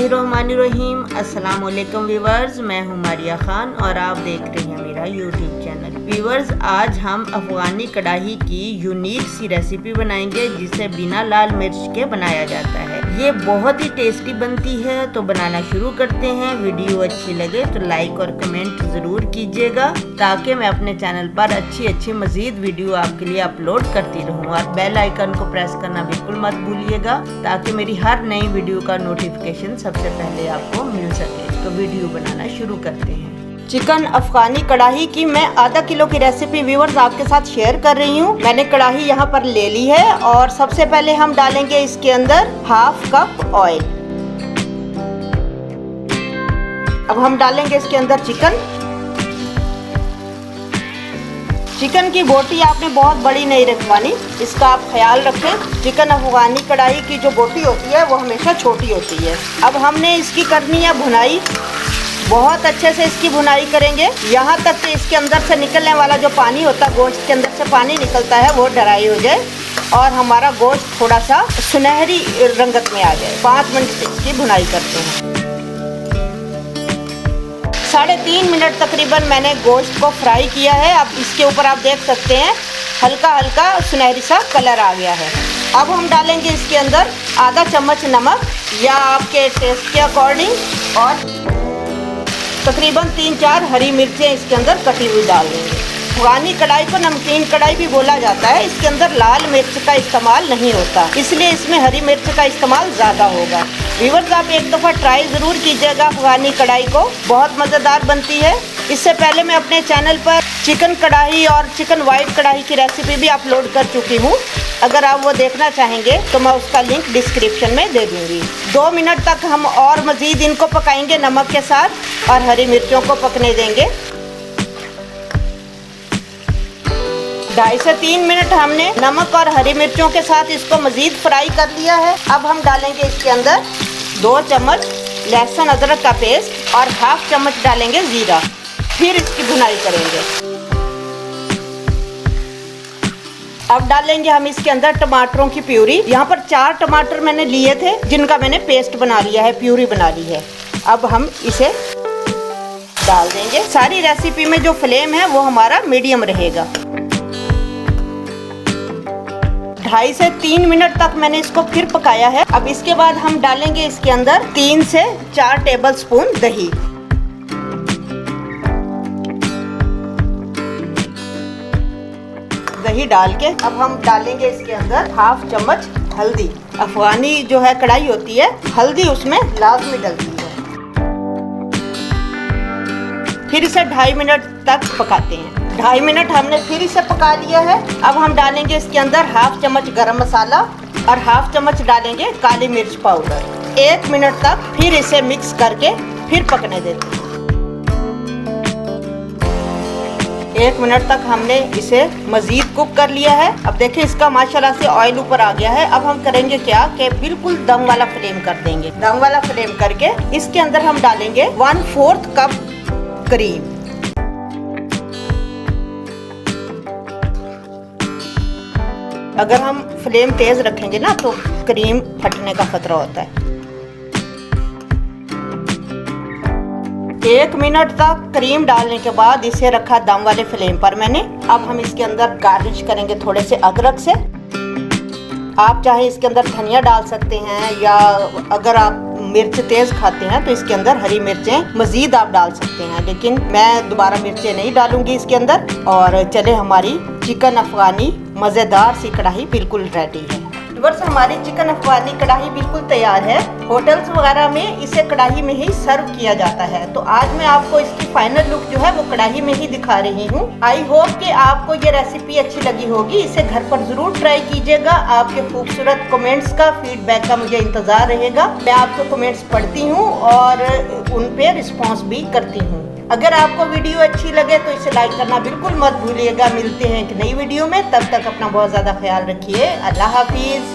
बिस्मिल्लाहिर्रहमानिर्रहीम। अस्सलाम वालेकुम व्यूवर्स, मैं हूँ मारिया खान और आप देख रहे हैं मेरा यूट्यूब चैनल। व्यूवर्स, आज हम अफ़गानी कढ़ाई की यूनिक सी रेसिपी बनाएंगे जिसे बिना लाल मिर्च के बनाया जाता है। ये बहुत ही टेस्टी बनती है, तो बनाना शुरू करते हैं। वीडियो अच्छी लगे तो लाइक और कमेंट ज़रूर कीजिएगा ताकि मैं अपने चैनल पर अच्छी मज़ीद वीडियो आपके लिए अपलोड करती रहूँ। और बेल आइकन को प्रेस करना बिल्कुल मत भूलिएगा ताकि मेरी हर नई वीडियो का नोटिफिकेशन सबसे पहले आपको मिल सके। तो वीडियो बनाना शुरू करते हैं। चिकन अफगानी कढ़ाई की मैं आधा किलो की रेसिपी व्यूअर्स आपके साथ शेयर कर रही हूँ। मैंने कढ़ाई यहाँ पर ले ली है और सबसे पहले हम डालेंगे इसके अंदर हाफ कप ऑयल। अब हम डालेंगे इसके अंदर चिकन की बोटी आपने बहुत बड़ी नहीं रखवानी, इसका आप ख्याल रखें। चिकन अफगानी कढ़ाई की जो बोटी होती है वो हमेशा छोटी होती है। अब हमने इसकी करनी है भुनाई। बहुत अच्छे से इसकी भुनाई करेंगे यहाँ तक कि इसके अंदर से निकलने वाला जो पानी होता है, गोश्त के अंदर से पानी निकलता है, वो ड्राई हो जाए और हमारा गोश्त थोड़ा सा सुनहरी रंगत में आ जाए। 5 मिनट से इसकी भुनाई करते हैं। 3.5 मिनट तकरीबन मैंने गोश्त को फ्राई किया है। अब इसके ऊपर आप देख सकते हैं हल्का सुनहरी सा कलर आ गया है। अब हम डालेंगे इसके अंदर आधा चम्मच नमक या आपके टेस्ट के अकॉर्डिंग और तकरीबन 3-4 हरी मिर्चें इसके अंदर कटी हुई डाल देंगे। अफगानी कढ़ाई को नमकीन कढ़ाई भी बोला जाता है। इसके अंदर लाल मिर्च का इस्तेमाल नहीं होता, इसलिए इसमें हरी मिर्च का इस्तेमाल ज़्यादा होगा। व्यूअर्स, आप एक दफ़ा ट्राई ज़रूर कीजिएगा अफगानी कढ़ाई को, बहुत मज़ेदार बनती है। इससे पहले मैं अपने चैनल पर चिकन कढ़ाई और चिकन वाइट कढ़ाई की रेसिपी भी अपलोड कर चुकी हूँ। अगर आप वो देखना चाहेंगे तो मैं उसका लिंक डिस्क्रिप्शन में दे दूँगी। 2 मिनट तक हम और मज़ीद इनको पकाएंगे नमक के साथ और हरी मिर्चों को पकने देंगे। 2.5 से 3 मिनट हमने नमक और हरी मिर्चों के साथ इसको मज़ीद फ्राई कर लिया है। अब हम डालेंगे इसके अंदर 2 चम्मच लहसुन अदरक का पेस्ट और हाफ चम्मच डालेंगे ज़ीरा। फिर इसकी भुनाई करेंगे। अब डालेंगे हम इसके अंदर टमाटरों की प्यूरी। यहाँ पर 4 टमाटर मैंने लिए थे जिनका मैंने पेस्ट बना लिया है, प्यूरी बना ली है। अब हम इसे डाल देंगे। सारी रेसिपी में जो फ्लेम है वो हमारा मीडियम रहेगा। 2.5 से 3 मिनट तक मैंने इसको फिर पकाया है। अब इसके बाद हम डालेंगे इसके अंदर 3 से 4 टेबल स्पून दही। दही डाल के अब हम डालेंगे इसके अंदर हाफ चम्मच हल्दी। अफगानी जो है कढ़ाई होती है, हल्दी उसमें लाजमी डलती है। फिर इसे 2.5 मिनट तक पकाते हैं। 2.5 मिनट हमने फिर इसे पका लिया है। अब हम डालेंगे इसके अंदर हाफ चम्मच गरम मसाला और हाफ चम्मच डालेंगे काली मिर्च पाउडर। 1 मिनट तक फिर इसे मिक्स करके फिर पकने देते हैं। 1 मिनट तक हमने इसे मज़ीद कुक कर लिया है। अब देखिए इसका माशाल्लाह से ऑयल ऊपर आ गया है। अब हम करेंगे क्या कि बिल्कुल दम वाला फ्लेम कर देंगे। दम वाला फ्लेम करके इसके अंदर हम डालेंगे 1/4 कप क्रीम। अगर हम फ्लेम तेज रखेंगे ना तो क्रीम फटने का खतरा होता है। 1 मिनट तक क्रीम डालने के बाद इसे रखा दम वाले फ्लेम पर मैंने। अब हम इसके अंदर गार्निश करेंगे थोड़े से अदरक से। आप चाहे इसके अंदर धनिया डाल सकते हैं या अगर आप मिर्च तेज खाते हैं तो इसके अंदर हरी मिर्चें मज़ीद आप डाल सकते हैं, लेकिन मैं दोबारा मिर्चें नहीं डालूंगी इसके अंदर। और चले, हमारी चिकन अफगानी मज़ेदार सी कढ़ाई बिल्कुल रेडी है। व्यूअर्स, हमारी चिकन अफगानी कढ़ाई बिल्कुल तैयार है। होटल्स वगैरह में इसे कढ़ाई में ही सर्व किया जाता है। तो आज मैं आपको इसकी फाइनल लुक जो है वो कढ़ाई में ही दिखा रही हूँ। आई होप कि आपको ये रेसिपी अच्छी लगी होगी। इसे घर पर जरूर ट्राई कीजिएगा। आपके खूबसूरत कमेंट्स का, फीडबैक का मुझे इंतजार रहेगा। मैं आपके कमेंट्स पढ़ती हूँ और उन पे रिस्पॉन्स भी करती हूँ। अगर आपको वीडियो अच्छी लगे तो इसे लाइक करना बिल्कुल मत भूलिएगा। मिलते हैं एक नई वीडियो में, तब तक अपना बहुत ज़्यादा ख्याल रखिए। अल्लाह हाफिज़।